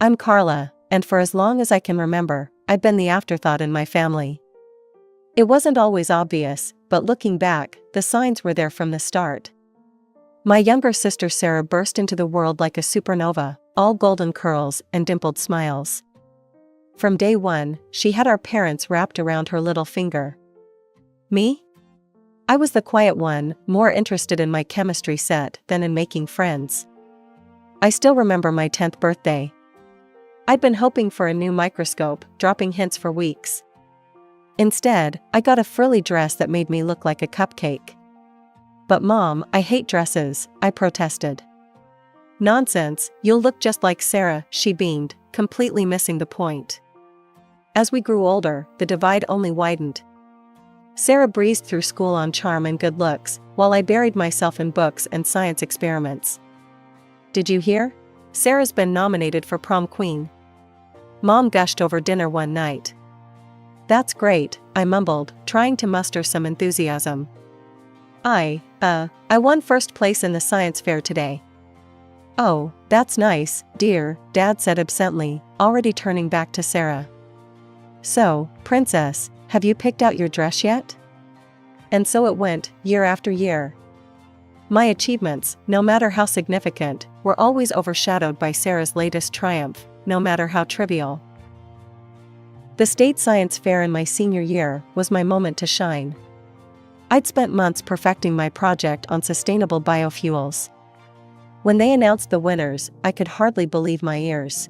I'm Carla, and for as long as I can remember, I've been the afterthought in my family. It wasn't always obvious, but looking back, the signs were there from the start. My younger sister Sarah burst into the world like a supernova, all golden curls and dimpled smiles. From day one, she had our parents wrapped around her little finger. Me? I was the quiet one, more interested in my chemistry set than in making friends. I still remember my 10th birthday. I'd been hoping for a new microscope, dropping hints for weeks. Instead, I got a frilly dress that made me look like a cupcake. But Mom, I hate dresses, I protested. Nonsense, you'll look just like Sarah, she beamed, completely missing the point. As we grew older, the divide only widened. Sarah breezed through school on charm and good looks, while I buried myself in books and science experiments. Did you hear? Sarah's been nominated for prom queen. Mom gushed over dinner one night. That's great, I mumbled, trying to muster some enthusiasm. I won first place in the science fair today. Oh, that's nice, dear, Dad said absently, already turning back to Sarah. So, Princess, have you picked out your dress yet? And so it went, year after year. My achievements, no matter how significant, were always overshadowed by Sarah's latest triumph, no matter how trivial. The state science fair in my senior year was my moment to shine. I'd spent months perfecting my project on sustainable biofuels. When they announced the winners, I could hardly believe my ears.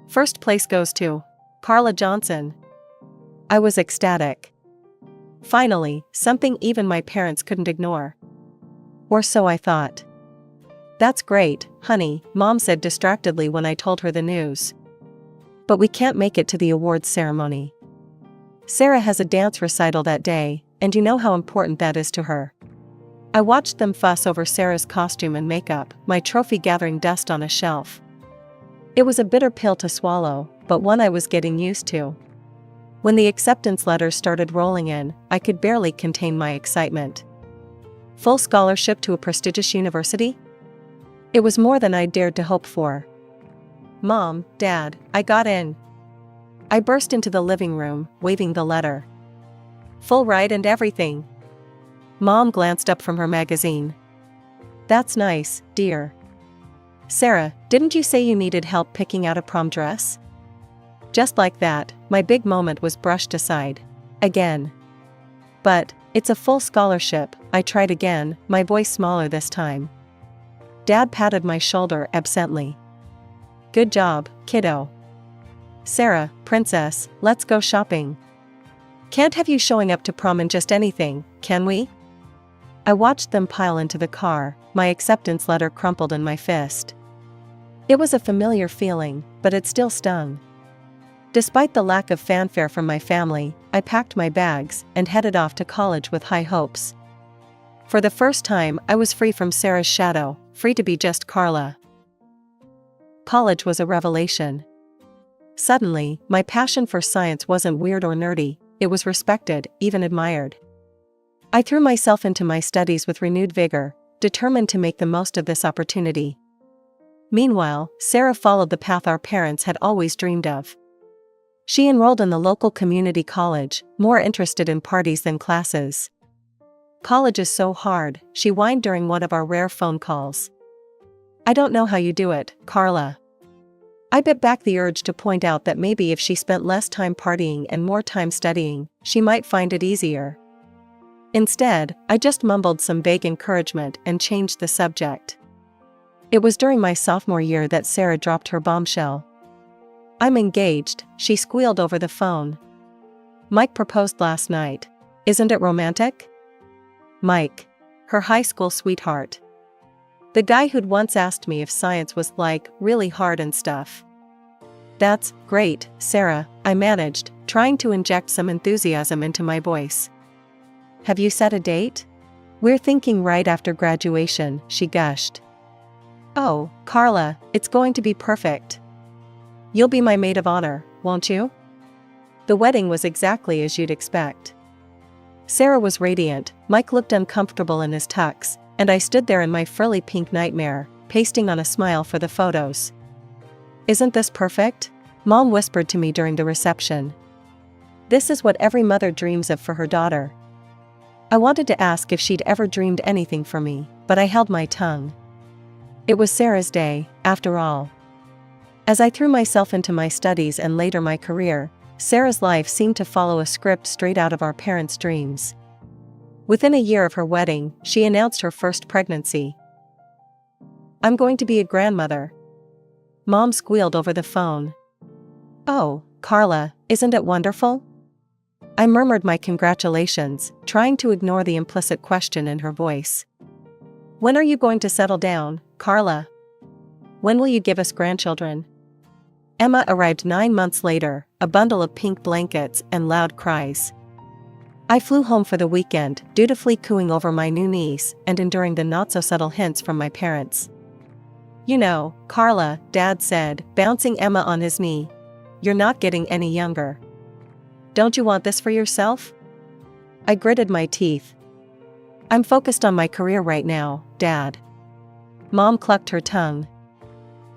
First place goes to Carla Johnson. I was ecstatic. Finally, something even my parents couldn't ignore. Or so I thought. That's great, honey, Mom said distractedly when I told her the news. But we can't make it to the awards ceremony. Sarah has a dance recital that day, and you know how important that is to her. I watched them fuss over Sarah's costume and makeup, my trophy gathering dust on a shelf. It was a bitter pill to swallow, but one I was getting used to. When the acceptance letters started rolling in, I could barely contain my excitement. Full scholarship to a prestigious university? It was more than I'd dared to hope for. Mom, Dad, I got in. I burst into the living room, waving the letter. Full ride and everything. Mom glanced up from her magazine. That's nice, dear. Sarah, didn't you say you needed help picking out a prom dress? Just like that, my big moment was brushed aside. Again. But, it's a full scholarship, I tried again, my voice smaller this time. Dad patted my shoulder absently. Good job, kiddo. Sarah, Princess, let's go shopping. Can't have you showing up to prom in just anything, can we? I watched them pile into the car, my acceptance letter crumpled in my fist. It was a familiar feeling, but it still stung. Despite the lack of fanfare from my family, I packed my bags and headed off to college with high hopes. For the first time, I was free from Sarah's shadow, free to be just Carla. College was a revelation. Suddenly, my passion for science wasn't weird or nerdy, it was respected, even admired. I threw myself into my studies with renewed vigor, determined to make the most of this opportunity. Meanwhile, Sarah followed the path our parents had always dreamed of. She enrolled in the local community college, more interested in parties than classes. College is so hard, she whined during one of our rare phone calls. I don't know how you do it, Carla. I bit back the urge to point out that maybe if she spent less time partying and more time studying, she might find it easier. Instead, I just mumbled some vague encouragement and changed the subject. It was during my sophomore year that Sarah dropped her bombshell. I'm engaged, she squealed over the phone. Mike proposed last night. Isn't it romantic? Mike. Her high school sweetheart. The guy who'd once asked me if science was really hard and stuff. That's great, Sarah, I managed, trying to inject some enthusiasm into my voice. Have you set a date? We're thinking right after graduation, she gushed. Oh, Carla, it's going to be perfect. You'll be my maid of honor, won't you? The wedding was exactly as you'd expect. Sarah was radiant, Mike looked uncomfortable in his tux, and I stood there in my frilly pink nightmare, pasting on a smile for the photos. Isn't this perfect? Mom whispered to me during the reception. This is what every mother dreams of for her daughter. I wanted to ask if she'd ever dreamed anything for me, but I held my tongue. It was Sarah's day, after all. As I threw myself into my studies and later my career, Sarah's life seemed to follow a script straight out of our parents' dreams. Within a year of her wedding, she announced her first pregnancy. "I'm going to be a grandmother." Mom squealed over the phone. "Oh, Carla, isn't it wonderful?" I murmured my congratulations, trying to ignore the implicit question in her voice. "When are you going to settle down, Carla? When will you give us grandchildren?" Emma arrived 9 months later, a bundle of pink blankets and loud cries. I flew home for the weekend, dutifully cooing over my new niece and enduring the not-so-subtle hints from my parents. "You know, Carla," Dad said, bouncing Emma on his knee, "you're not getting any younger. Don't you want this for yourself?" I gritted my teeth. "I'm focused on my career right now, Dad." Mom clucked her tongue.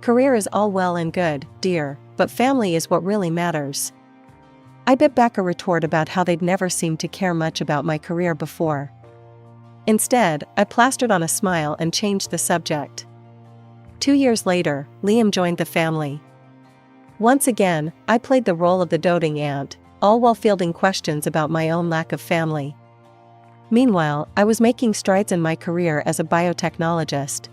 "Career is all well and good, dear, but family is what really matters." I bit back a retort about how they'd never seemed to care much about my career before. Instead, I plastered on a smile and changed the subject. 2 years later, Liam joined the family. Once again, I played the role of the doting aunt, all while fielding questions about my own lack of family. Meanwhile, I was making strides in my career as a biotechnologist.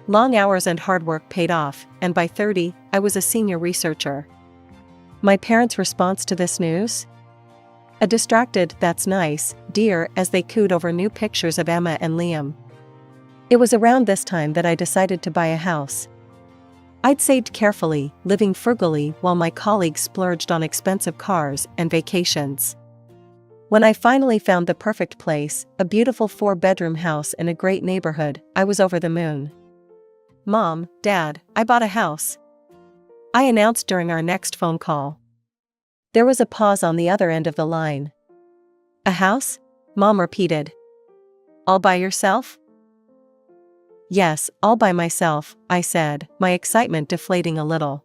Long hours and hard work paid off, and by 30, I was a senior researcher. My parents' response to this news? A distracted "that's nice, dear," as they cooed over new pictures of Emma and Liam. It was around this time that I decided to buy a house. I'd saved carefully, living frugally while my colleagues splurged on expensive cars and vacations. When I finally found the perfect place, a beautiful 4-bedroom house in a great neighborhood, I was over the moon. "Mom, Dad, I bought a house," I announced during our next phone call. There was a pause on the other end of the line. "A house?" Mom repeated. "All by yourself?" "Yes, all by myself," I said, my excitement deflating a little.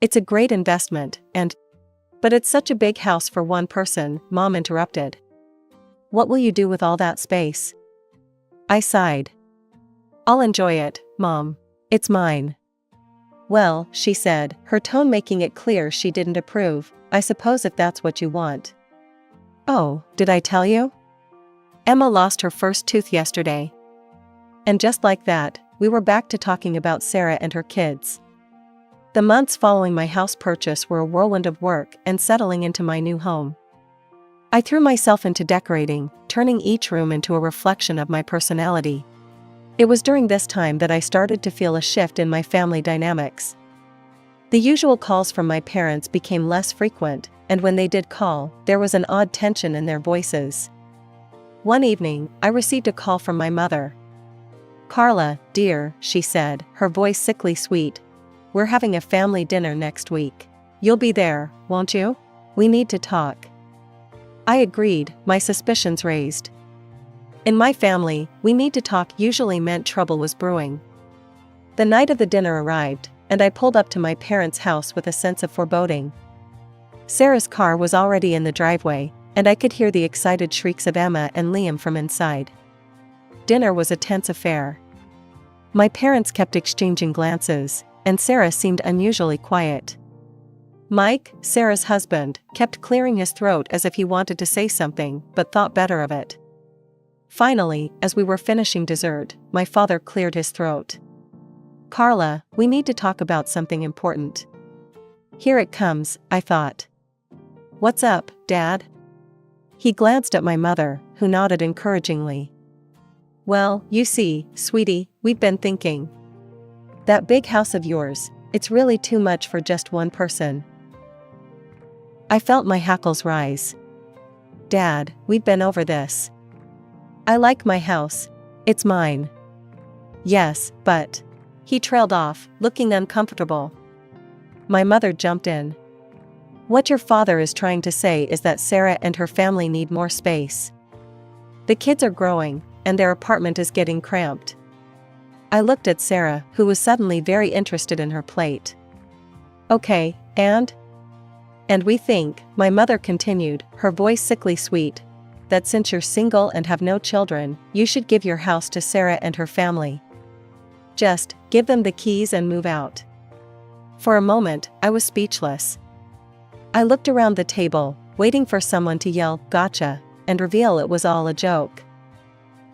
"It's a great investment, and—" "But it's such a big house for one person," Mom interrupted. "What will you do with all that space?" I sighed. "I'll enjoy it, Mom. It's mine." "Well," she said, her tone making it clear she didn't approve, "I suppose if that's what you want." "Oh, did I tell you? Emma lost her first tooth yesterday." And just like that, we were back to talking about Sarah and her kids. The months following my house purchase were a whirlwind of work and settling into my new home. I threw myself into decorating, turning each room into a reflection of my personality. It was during this time that I started to feel a shift in my family dynamics. The usual calls from my parents became less frequent, and when they did call, there was an odd tension in their voices. One evening, I received a call from my mother. "Carla, dear," she said, her voice sickly sweet, "we're having a family dinner next week. You'll be there, won't you? We need to talk." I agreed, my suspicions raised. In my family, "we need to talk" usually meant trouble was brewing. The night of the dinner arrived, and I pulled up to my parents' house with a sense of foreboding. Sarah's car was already in the driveway, and I could hear the excited shrieks of Emma and Liam from inside. Dinner was a tense affair. My parents kept exchanging glances, and Sarah seemed unusually quiet. Mike, Sarah's husband, kept clearing his throat as if he wanted to say something, but thought better of it. Finally, as we were finishing dessert, my father cleared his throat. "Carla, we need to talk about something important." Here it comes, I thought. "What's up, Dad?" He glanced at my mother, who nodded encouragingly. "Well, you see, sweetie, we've been thinking. That big house of yours, it's really too much for just one person." I felt my hackles rise. "Dad, we've been over this. I like my house. It's mine." "Yes, but—" He trailed off, looking uncomfortable. My mother jumped in. "What your father is trying to say is that Sarah and her family need more space. The kids are growing, and their apartment is getting cramped." I looked at Sarah, who was suddenly very interested in her plate. Okay, and? And we think, my mother continued, her voice sickly sweet, that since you're single and have no children, you should give your house to Sarah and her family. Just give them the keys and move out. For a moment, I was speechless. I looked around the table, waiting for someone to yell, "Gotcha," and reveal it was all a joke.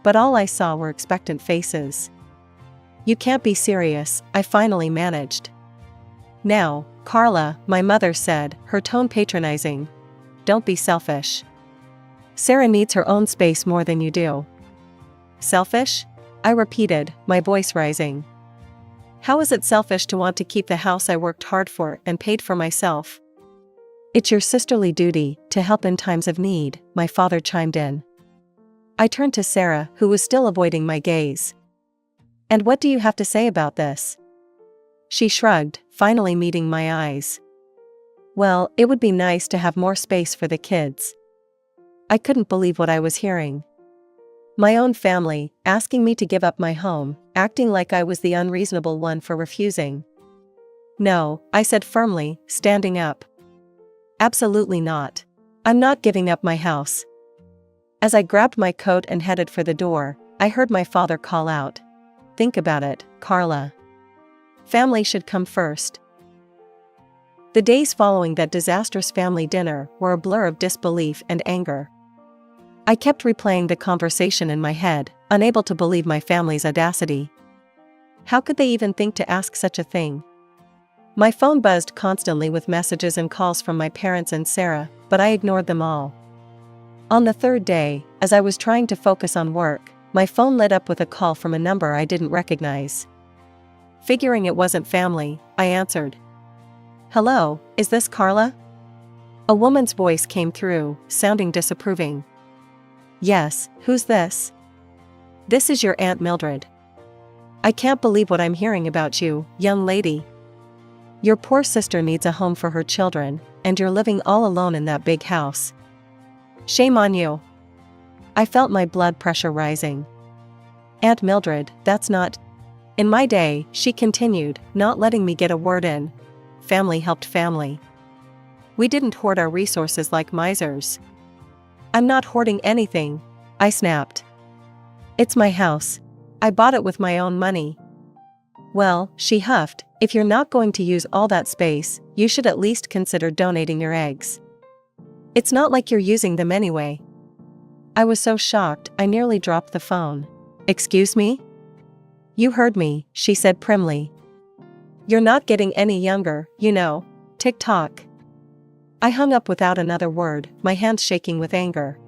But all I saw were expectant faces. You can't be serious, I finally managed. Now, Carla, my mother said, her tone patronizing. Don't be selfish. Sarah needs her own space more than you do. Selfish? I repeated, my voice rising. How is it selfish to want to keep the house I worked hard for and paid for myself? It's your sisterly duty to help in times of need, my father chimed in. I turned to Sarah, who was still avoiding my gaze. And what do you have to say about this? She shrugged, finally meeting my eyes. Well, it would be nice to have more space for the kids. I couldn't believe what I was hearing. My own family, asking me to give up my home, acting like I was the unreasonable one for refusing. No, I said firmly, standing up. Absolutely not. I'm not giving up my house. As I grabbed my coat and headed for the door, I heard my father call out. Think about it, Carla. Family should come first. The days following that disastrous family dinner were a blur of disbelief and anger. I kept replaying the conversation in my head, unable to believe my family's audacity. How could they even think to ask such a thing? My phone buzzed constantly with messages and calls from my parents and Sarah, but I ignored them all. On the third day, as I was trying to focus on work, my phone lit up with a call from a number I didn't recognize. Figuring it wasn't family, I answered. Hello, is this Carla? A woman's voice came through, sounding disapproving. Yes, who's this? This is your Aunt Mildred. I can't believe what I'm hearing about you, young lady. Your poor sister needs a home for her children, and you're living all alone in that big house. Shame on you. I felt my blood pressure rising. Aunt Mildred, that's not... In my day, she continued, not letting me get a word in. Family helped family. We didn't hoard our resources like misers. I'm not hoarding anything, I snapped. It's my house. I bought it with my own money. Well, she huffed, if you're not going to use all that space, you should at least consider donating your eggs. It's not like you're using them anyway. I was so shocked, I nearly dropped the phone. Excuse me? You heard me, she said primly. You're not getting any younger, you know. Tick-tock. I hung up without another word, my hands shaking with anger.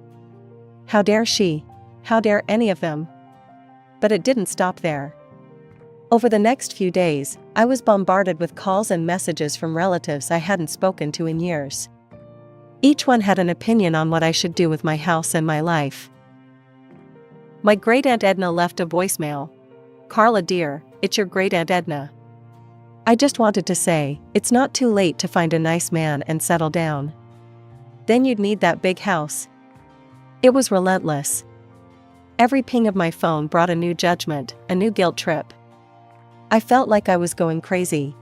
How dare she? How dare any of them? But it didn't stop there. Over the next few days, I was bombarded with calls and messages from relatives I hadn't spoken to in years. Each one had an opinion on what I should do with my house and my life. My great-aunt Edna left a voicemail. Carla dear, it's your great-aunt Edna. I just wanted to say, it's not too late to find a nice man and settle down. Then you'd need that big house. It was relentless. Every ping of my phone brought a new judgment, a new guilt trip. I felt like I was going crazy.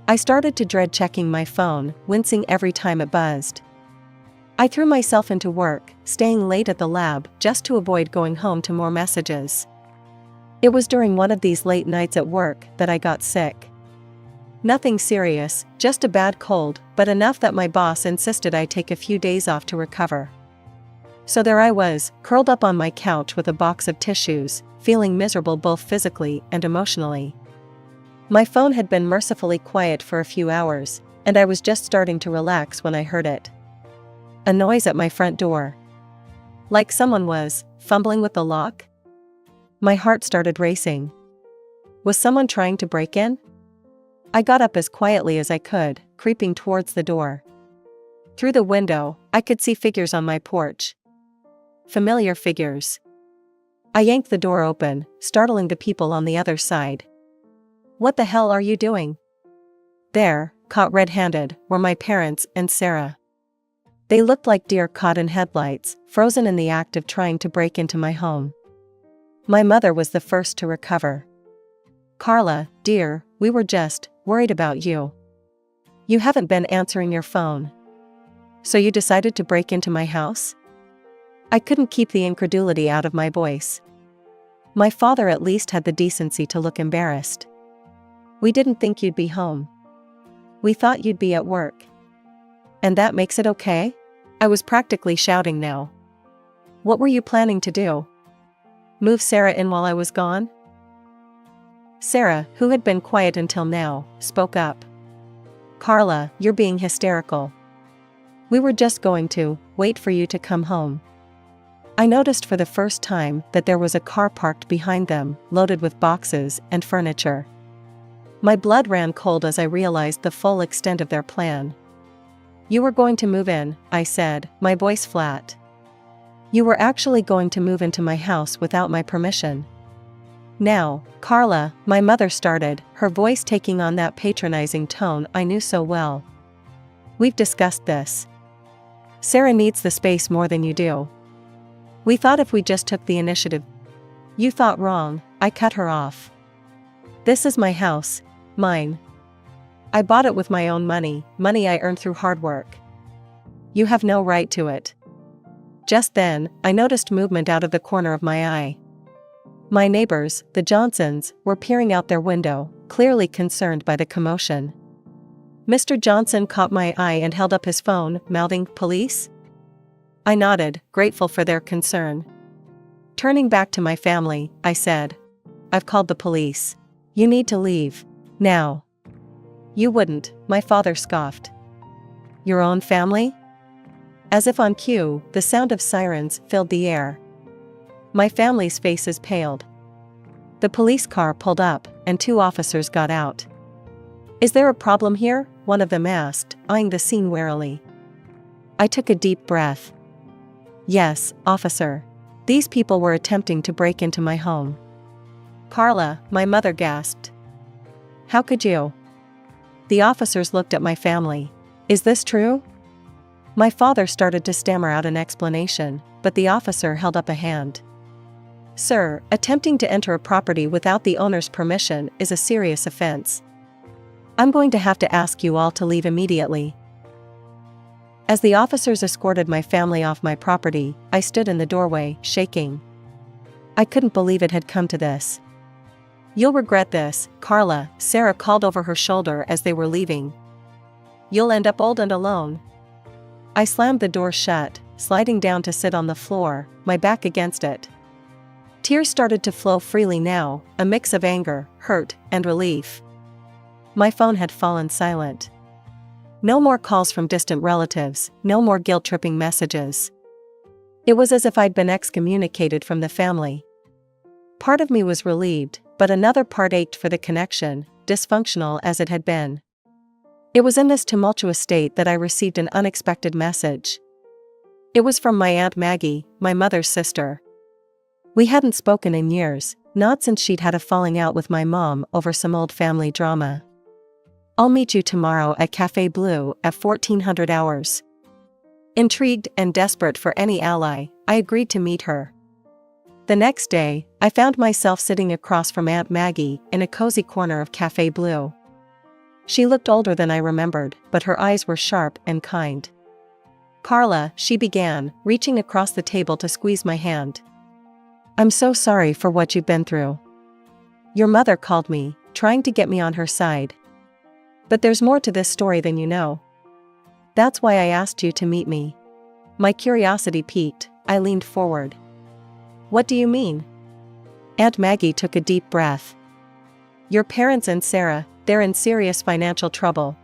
I started to dread checking my phone, wincing every time it buzzed. I threw myself into work, staying late at the lab just to avoid going home to more messages. It was during one of these late nights at work that I got sick. Nothing serious, just a bad cold, but enough that my boss insisted I take a few days off to recover. So there I was, curled up on my couch with a box of tissues, feeling miserable both physically and emotionally. My phone had been mercifully quiet for a few hours, and I was just starting to relax when I heard it. A noise at my front door. Like someone was fumbling with the lock. My heart started racing. Was someone trying to break in? I got up as quietly as I could, creeping towards the door. Through the window, I could see figures on my porch. Familiar figures. I yanked the door open, startling the people on the other side. What the hell are you doing? There, caught red-handed, were my parents and Sarah. They looked like deer caught in headlights, frozen in the act of trying to break into my home. My mother was the first to recover. Carla, dear, we were just worried about you. You haven't been answering your phone. So you decided to break into my house? I couldn't keep the incredulity out of my voice. My father at least had the decency to look embarrassed. We didn't think you'd be home. We thought you'd be at work. And that makes it okay? I was practically shouting now. What were you planning to do? Move Sarah in while I was gone? Sarah, who had been quiet until now, spoke up. Carla, you're being hysterical. We were just going to wait for you to come home. I noticed for the first time that there was a car parked behind them, loaded with boxes and furniture. My blood ran cold as I realized the full extent of their plan. You were going to move in, I said, my voice flat. You were actually going to move into my house without my permission. Now, Carla, my mother started, her voice taking on that patronizing tone I knew so well. We've discussed this. Sarah needs the space more than you do. We thought if we just took the initiative. You thought wrong, I cut her off. This is my house, mine. I bought it with my own money, money I earned through hard work. You have no right to it. Just then, I noticed movement out of the corner of my eye. My neighbors, the Johnsons, were peering out their window, clearly concerned by the commotion. Mr. Johnson caught my eye and held up his phone, mouthing, "Police?" I nodded, grateful for their concern. Turning back to my family, I said, "I've called the police. You need to leave. Now." "You wouldn't," my father scoffed. "Your own family?" As if on cue, the sound of sirens filled the air. My family's faces paled. The police car pulled up, and 2 officers got out. "Is there a problem here?" one of them asked, eyeing the scene warily. I took a deep breath. "Yes, officer. These people were attempting to break into my home." "Carla," my mother gasped. "How could you?" The officers looked at my family. "Is this true?" My father started to stammer out an explanation, but the officer held up a hand. "Sir, attempting to enter a property without the owner's permission is a serious offense. I'm going to have to ask you all to leave immediately." As the officers escorted my family off my property, I stood in the doorway, shaking. I couldn't believe it had come to this. "You'll regret this, Carla," Sarah called over her shoulder as they were leaving. "You'll end up old and alone." I slammed the door shut, sliding down to sit on the floor, my back against it. Tears started to flow freely now, a mix of anger, hurt, and relief. My phone had fallen silent. No more calls from distant relatives, no more guilt-tripping messages. It was as if I'd been excommunicated from the family. Part of me was relieved, but another part ached for the connection, dysfunctional as it had been. It was in this tumultuous state that I received an unexpected message. It was from my Aunt Maggie, my mother's sister. We hadn't spoken in years, not since she'd had a falling out with my mom over some old family drama. "I'll meet you tomorrow at Café Bleu at 1400 hours." Intrigued and desperate for any ally, I agreed to meet her. The next day, I found myself sitting across from Aunt Maggie in a cozy corner of Café Bleu. She looked older than I remembered, but her eyes were sharp and kind. "Carla," she began, reaching across the table to squeeze my hand. "I'm so sorry for what you've been through. Your mother called me, trying to get me on her side. But there's more to this story than you know. That's why I asked you to meet me." My curiosity piqued, I leaned forward. "What do you mean?" Aunt Maggie took a deep breath. "Your parents and Sarah, they're in serious financial trouble.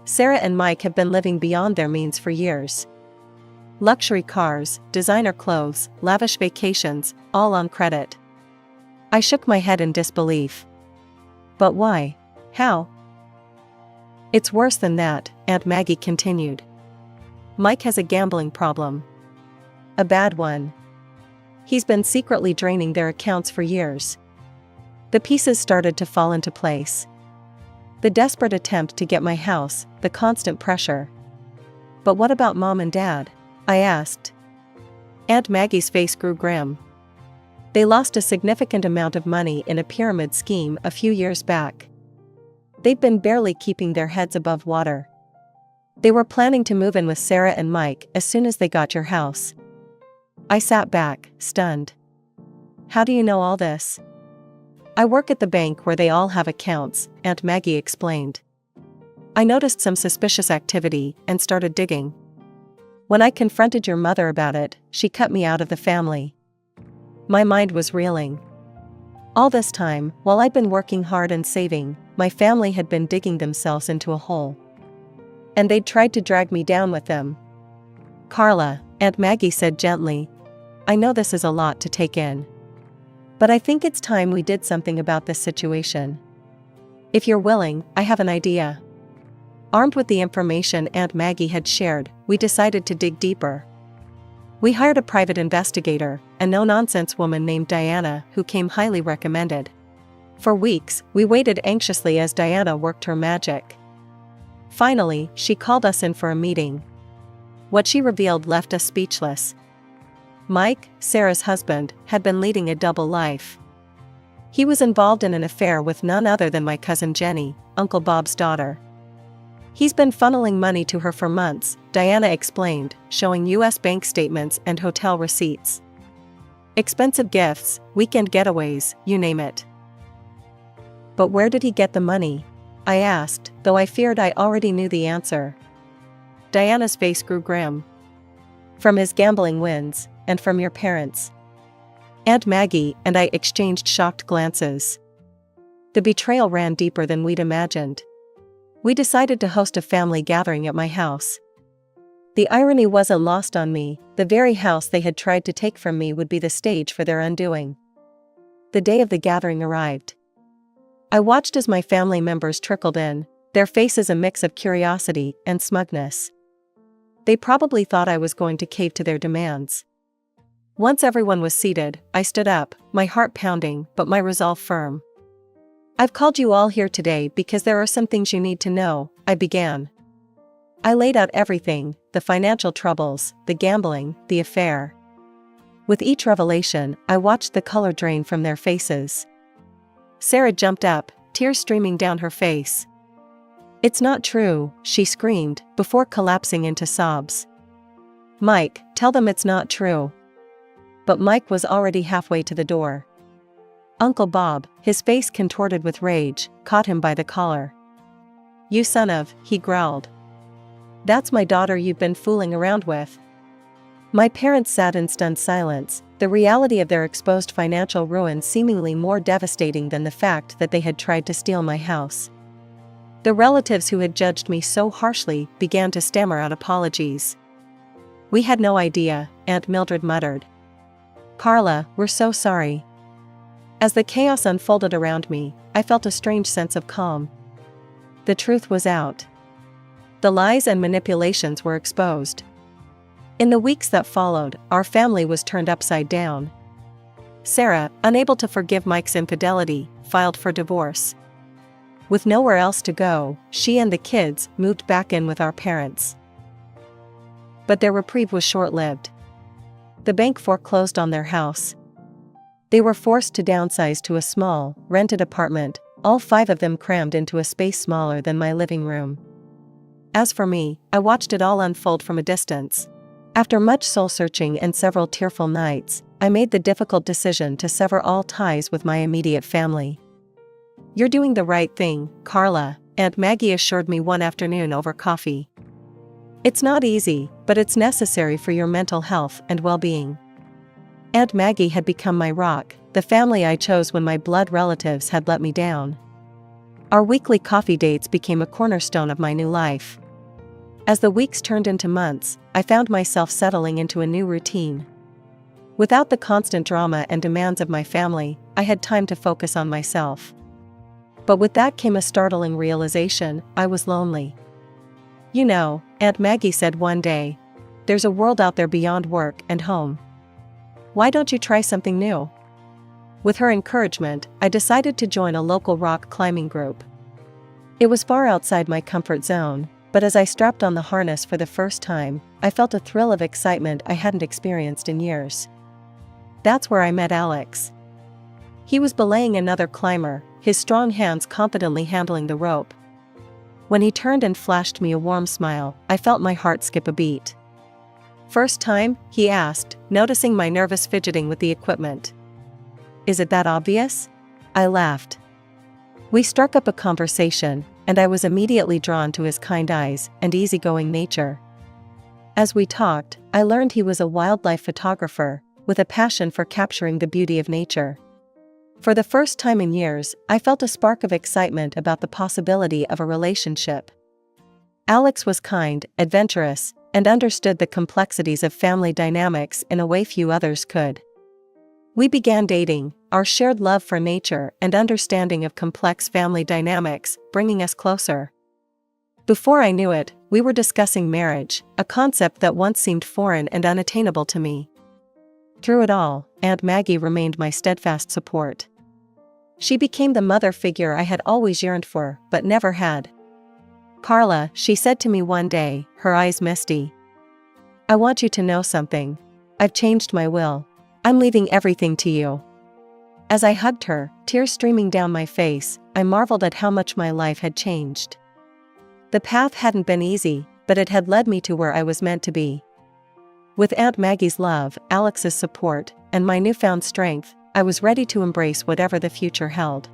Sarah and Mike have been living beyond their means for years. Luxury cars, designer clothes, lavish vacations, all on credit." I shook my head in disbelief. "But why? How?" "It's worse than that," Aunt Maggie continued. "Mike has a gambling problem. A bad one. He's been secretly draining their accounts for years." The pieces started to fall into place. The desperate attempt to get my house, the constant pressure. "But what about Mom and Dad?" I asked. Aunt Maggie's face grew grim. "They lost a significant amount of money in a pyramid scheme a few years back. They'd been barely keeping their heads above water. They were planning to move in with Sarah and Mike as soon as they got your house. I sat back, stunned. How do you know all this? I work at the bank where they all have accounts, Aunt Maggie explained. I noticed some suspicious activity and started digging. When I confronted your mother about it, she cut me out of the family. My mind was reeling. All this time, while I'd been working hard and saving, my family had been digging themselves into a hole. And they'd tried to drag me down with them. Carla, Aunt Maggie said gently, I know this is a lot to take in. But I think it's time we did something about this situation. If you're willing, I have an idea. Armed with the information Aunt Maggie had shared, we decided to dig deeper. We hired a private investigator, a no-nonsense woman named Diana who came highly recommended. For weeks, we waited anxiously as Diana worked her magic. Finally, she called us in for a meeting. What she revealed left us speechless. Mike, Sarah's husband, had been leading a double life. He was involved in an affair with none other than my cousin Jenny, Uncle Bob's daughter. He's been funneling money to her for months, Diana explained, showing U.S. bank statements and hotel receipts. Expensive gifts, weekend getaways, you name it. But where did he get the money? I asked, though I feared I already knew the answer. Diana's face grew grim. From his gambling wins, and from your parents. Aunt Maggie and I exchanged shocked glances. The betrayal ran deeper than we'd imagined. We decided to host a family gathering at my house. The irony wasn't lost on me, the very house they had tried to take from me would be the stage for their undoing. The day of the gathering arrived. I watched as my family members trickled in, their faces a mix of curiosity and smugness. They probably thought I was going to cave to their demands. Once everyone was seated, I stood up, my heart pounding but my resolve firm. I've called you all here today because there are some things you need to know, I began. I laid out everything, the financial troubles, the gambling, the affair. With each revelation, I watched the color drain from their faces. Sarah jumped up, tears streaming down her face. It's not true, she screamed, before collapsing into sobs. Mike, tell them it's not true. But Mike was already halfway to the door. Uncle Bob, his face contorted with rage, caught him by the collar. You son of, he growled. That's my daughter you've been fooling around with. My parents sat in stunned silence, the reality of their exposed financial ruin seemingly more devastating than the fact that they had tried to steal my house. The relatives who had judged me so harshly began to stammer out apologies. We had no idea, Aunt Mildred muttered. Carla, we're so sorry. As the chaos unfolded around me, I felt a strange sense of calm. The truth was out. The lies and manipulations were exposed. In the weeks that followed, our family was turned upside down. Sarah, unable to forgive Mike's infidelity, filed for divorce. With nowhere else to go, she and the kids moved back in with our parents. But their reprieve was short-lived. The bank foreclosed on their house. They were forced to downsize to a small, rented apartment, all 5 of them crammed into a space smaller than my living room. As for me, I watched it all unfold from a distance. After much soul-searching and several tearful nights, I made the difficult decision to sever all ties with my immediate family. You're doing the right thing, Carla, Aunt Maggie assured me one afternoon over coffee. It's not easy, but it's necessary for your mental health and well-being. Aunt Maggie had become my rock, the family I chose when my blood relatives had let me down. Our weekly coffee dates became a cornerstone of my new life. As the weeks turned into months, I found myself settling into a new routine. Without the constant drama and demands of my family, I had time to focus on myself. But with that came a startling realization: I was lonely. You know, Aunt Maggie said one day, there's a world out there beyond work and home. Why don't you try something new? With her encouragement, I decided to join a local rock climbing group. It was far outside my comfort zone, but as I strapped on the harness for the first time, I felt a thrill of excitement I hadn't experienced in years. That's where I met Alex. He was belaying another climber, his strong hands confidently handling the rope. When he turned and flashed me a warm smile, I felt my heart skip a beat. "First time?" he asked, noticing my nervous fidgeting with the equipment. "Is it that obvious?" I laughed. We struck up a conversation, and I was immediately drawn to his kind eyes and easygoing nature. As we talked, I learned he was a wildlife photographer, with a passion for capturing the beauty of nature. For the first time in years, I felt a spark of excitement about the possibility of a relationship. Alex was kind, adventurous, and understood the complexities of family dynamics in a way few others could. We began dating, our shared love for nature and understanding of complex family dynamics bringing us closer. Before I knew it, we were discussing marriage, a concept that once seemed foreign and unattainable to me. Through it all, Aunt Maggie remained my steadfast support. She became the mother figure I had always yearned for, but never had. "Carla," she said to me one day, her eyes misty. "I want you to know something. I've changed my will. I'm leaving everything to you." As I hugged her, tears streaming down my face, I marveled at how much my life had changed. The path hadn't been easy, but it had led me to where I was meant to be. With Aunt Maggie's love, Alex's support, and my newfound strength, I was ready to embrace whatever the future held.